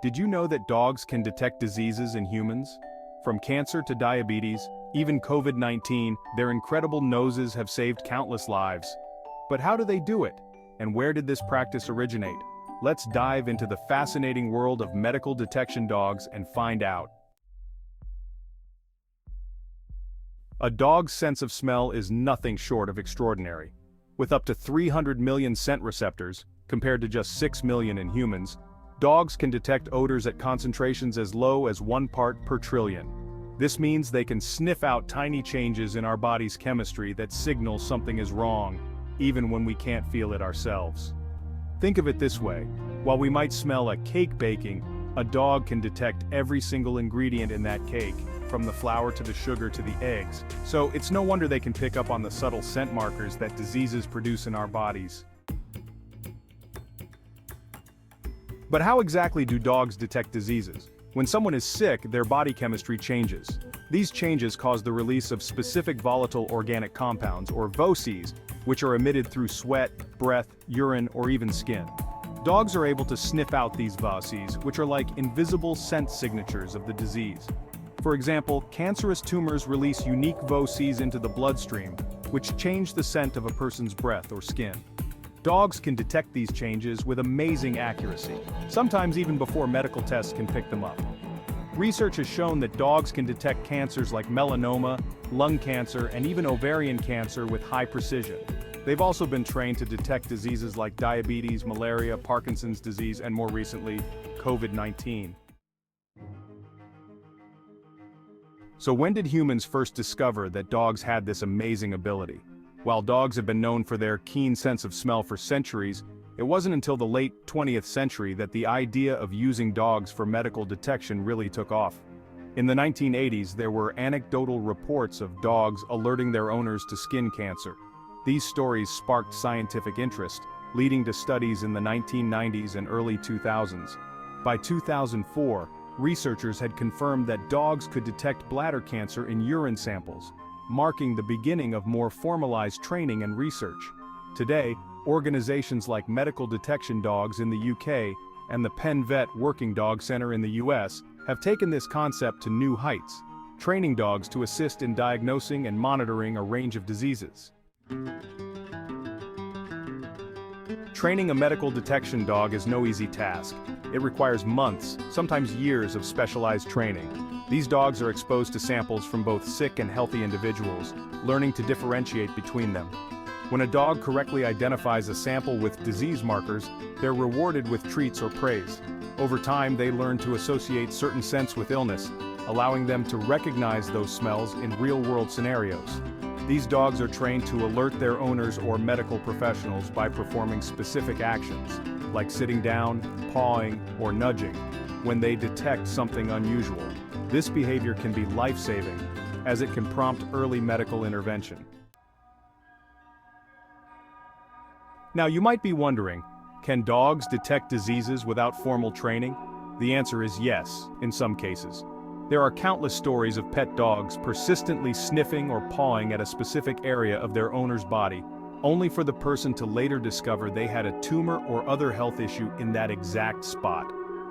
Did you know that dogs can detect diseases in humans? From cancer to diabetes, even COVID-19, their incredible noses have saved countless lives. But how do they do it? And where did this practice originate? Let's dive into the fascinating world of medical detection dogs and find out. A dog's sense of smell is nothing short of extraordinary. With up to 300 million scent receptors, compared to just 6 million in humans, dogs can detect odors at concentrations as low as 1 part per trillion. This means they can sniff out tiny changes in our body's chemistry that signal something is wrong, even when we can't feel it ourselves. Think of it this way: while we might smell a cake baking, a dog can detect every single ingredient in that cake, from the flour to the sugar to the eggs. So it's no wonder they can pick up on the subtle scent markers that diseases produce in our bodies. But how exactly do dogs detect diseases? When someone is sick, their body chemistry changes. These changes cause the release of specific volatile organic compounds, or VOCs, which are emitted through sweat, breath, urine, or even skin. Dogs are able to sniff out these VOCs, which are like invisible scent signatures of the disease. For example, cancerous tumors release unique VOCs into the bloodstream, which change the scent of a person's breath or skin. Dogs can detect these changes with amazing accuracy, sometimes even before medical tests can pick them up. Research has shown that dogs can detect cancers like melanoma, lung cancer, and even ovarian cancer with high precision. They've also been trained to detect diseases like diabetes, malaria, Parkinson's disease, and more recently, COVID-19. So when did humans first discover that dogs had this amazing ability? While dogs have been known for their keen sense of smell for centuries, it wasn't until the late 20th century that the idea of using dogs for medical detection really took off. In the 1980s, there were anecdotal reports of dogs alerting their owners to skin cancer. These stories sparked scientific interest, leading to studies in the 1990s and early 2000s. By 2004, researchers had confirmed that dogs could detect bladder cancer in urine samples, marking the beginning of more formalized training and research. Today, organizations like Medical Detection Dogs in the UK and the Penn Vet Working Dog Center in the US have taken this concept to new heights, training dogs to assist in diagnosing and monitoring a range of diseases. Training a medical detection dog is no easy task. It requires months, sometimes years of specialized training. These dogs are exposed to samples from both sick and healthy individuals, learning to differentiate between them. When a dog correctly identifies a sample with disease markers, they're rewarded with treats or praise. Over time, they learn to associate certain scents with illness, allowing them to recognize those smells in real-world scenarios. These dogs are trained to alert their owners or medical professionals by performing specific actions, like sitting down, pawing, or nudging, when they detect something unusual. This behavior can be life-saving, as it can prompt early medical intervention. Now you might be wondering, can dogs detect diseases without formal training? The answer is yes, in some cases. There are countless stories of pet dogs persistently sniffing or pawing at a specific area of their owner's body, only for the person to later discover they had a tumor or other health issue in that exact spot.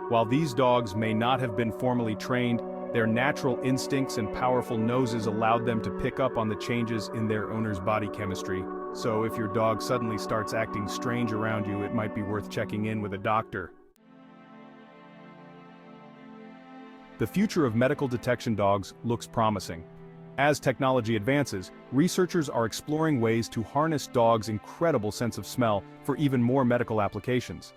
While these dogs may not have been formally trained, their natural instincts and powerful noses allowed them to pick up on the changes in their owner's body chemistry. So if your dog suddenly starts acting strange around you, it might be worth checking in with a doctor. The future of medical detection dogs looks promising. As technology advances, researchers are exploring ways to harness dogs' incredible sense of smell for even more medical applications.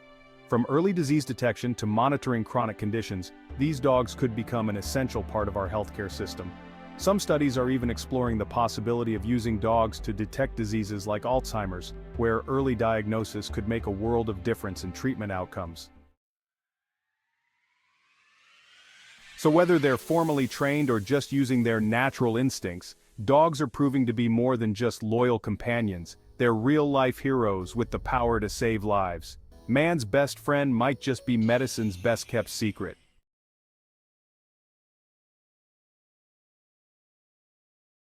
From early disease detection to monitoring chronic conditions, these dogs could become an essential part of our healthcare system. Some studies are even exploring the possibility of using dogs to detect diseases like Alzheimer's, where early diagnosis could make a world of difference in treatment outcomes. So whether they're formally trained or just using their natural instincts, dogs are proving to be more than just loyal companions. They're real-life heroes with the power to save lives. Man's best friend might just be medicine's best-kept secret.